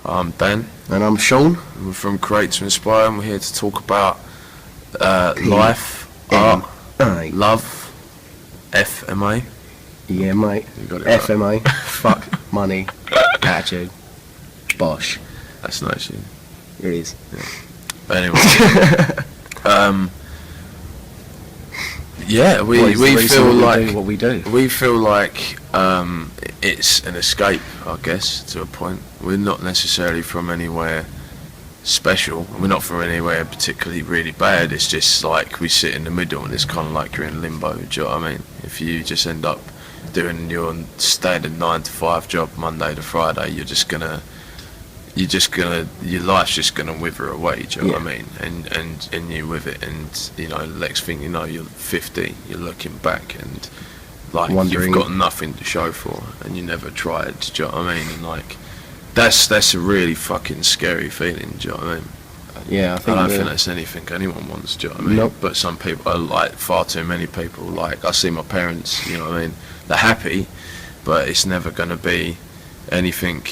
I'm Dan. And I'm Sean. We're from Create to Inspire, and we're here to talk about life, art, love, FMA. Yeah, mate. You got it FMA. Fuck, money, attitude, bosh. That's nice. It is. Yeah. But anyway, yeah, we feel like what we do. We feel like it's an escape, I guess, to a point. We're not necessarily from anywhere special. We're not from anywhere particularly really bad. It's just like we sit in the middle, and it's kind of like you're in limbo. Do you know what I mean? If you just end up doing your standard 9 to 5 job Monday to Friday, your life's just gonna wither away. Do you know what I mean? And you with it, and you know, next thing you know, you're 50. You're looking back and like wondering. You've got nothing to show for, and you never tried. Do you know what I mean? And like that's a really fucking scary feeling. Do you know what I mean? Yeah, I don't think that's anything anyone wants. Do you know what I mean? Nope. But some people are like, far too many people. Like I see my parents. You know what I mean? They're happy, but it's never gonna be anything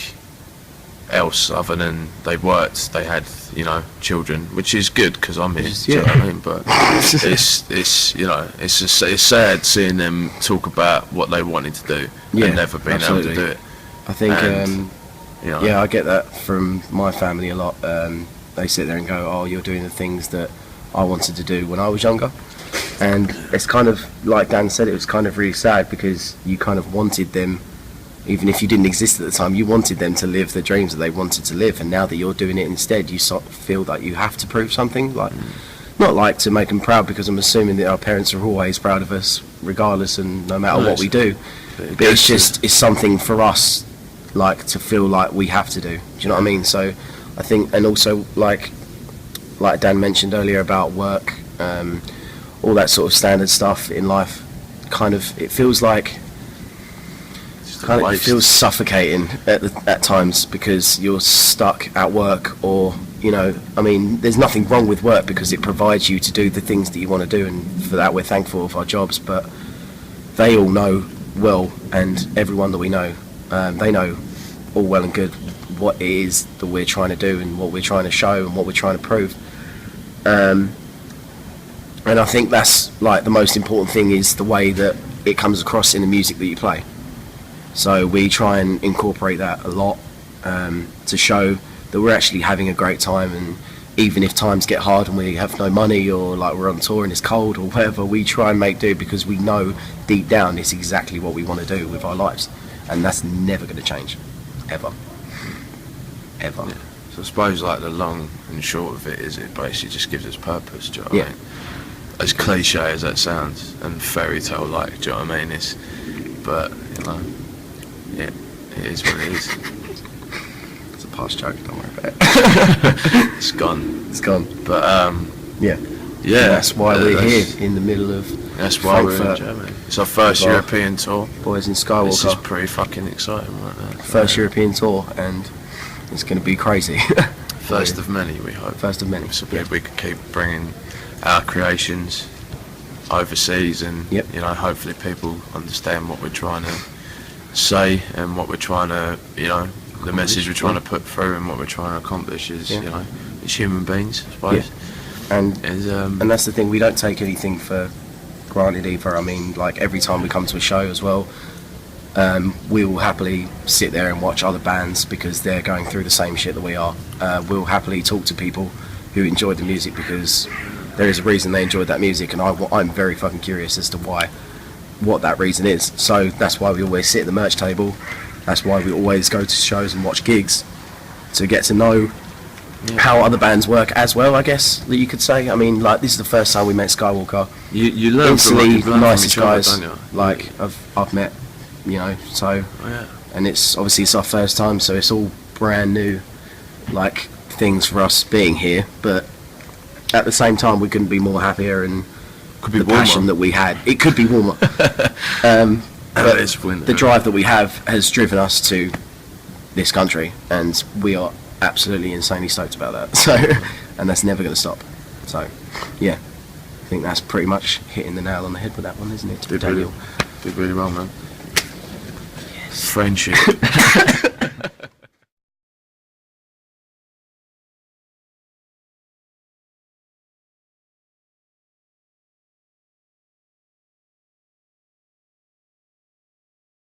else other than they worked, they had, you know, children, which is good because I'm here. Do you know what I mean? But it's you know, it's sad seeing them talk about what they wanted to do and never being able to do it. I think you know, I get that from my family a lot. They sit there and go, "Oh, you're doing the things that I wanted to do when I was younger," and it's kind of like Dan said. It was kind of really sad because you kind of wanted them. Even if you didn't exist at the time, you wanted them to live the dreams that they wanted to live, and now that you're doing it instead, you sort of feel that you have to prove something. Like, not like to make them proud, because I'm assuming that our parents are always proud of us, regardless, and no matter what we do. But it's something for us, like, to feel like we have to do. Do you know what I mean? So, I think, and also like Dan mentioned earlier about work, all that sort of standard stuff in life, kind of, it feels like. It feels suffocating at times because you're stuck at work, or you know, I mean, there's nothing wrong with work because it provides you to do the things that you want to do, and for that we're thankful of our jobs. But they all know well, and everyone that we know, they know all well and good what it is that we're trying to do and what we're trying to show and what we're trying to prove. And I think that's like the most important thing, is the way that it comes across in the music that you play. So we try and incorporate that a lot, to show that we're actually having a great time, and even if times get hard and we have no money, or like we're on tour and it's cold or whatever, we try and make do, because we know deep down it's exactly what we want to do with our lives, and that's never going to change, ever. Yeah. So I suppose like the long and short of it is, it basically just gives us purpose. Do you know what I mean? As cliche as that sounds and fairy tale like, do you know what I mean? But you know. Yeah, it is what it is. It's a past joke, don't worry about it. It's gone. It's gone. But yeah, that's why we're here in the middle of That's why we're in Germany. It's our first European tour. Boys in Skywalker. This is pretty fucking exciting right now. First European tour, and it's going to be crazy. First of many, we hope. First of many. So we can keep bringing our creations overseas, and you know, hopefully people understand what we're trying to say and what we're trying to, you know, the message we're trying to put through and what we're trying to accomplish is, you know, as human beings, I suppose. And that's the thing, we don't take anything for granted either. I mean, like every time we come to a show as well, we will happily sit there and watch other bands because they're going through the same shit that we are. We'll happily talk to people who enjoy the music because there is a reason they enjoyed that music, and I'm very fucking curious as to what that reason is. So that's why we always sit at the merch table. That's why we always go to shows and watch gigs, to get to know how other bands work as well, I guess that you could say. I mean, like, this is the first time we met Skywalker. You learn instantly from, nicest from guys other, don't you? like I've met, you know. So and it's obviously it's our first time, so it's all brand new, like, things for us being here. But at the same time, we couldn't be more happier, and could be the warmer. passion that we had. It could be warmer. But it's winter. The drive that we have has driven us to this country, and we are absolutely insanely stoked about that. So, and that's never going to stop. So, yeah, I think that's pretty much hitting the nail on the head with that one, isn't it, Daniel? Did really well, man. Yes. Friendship.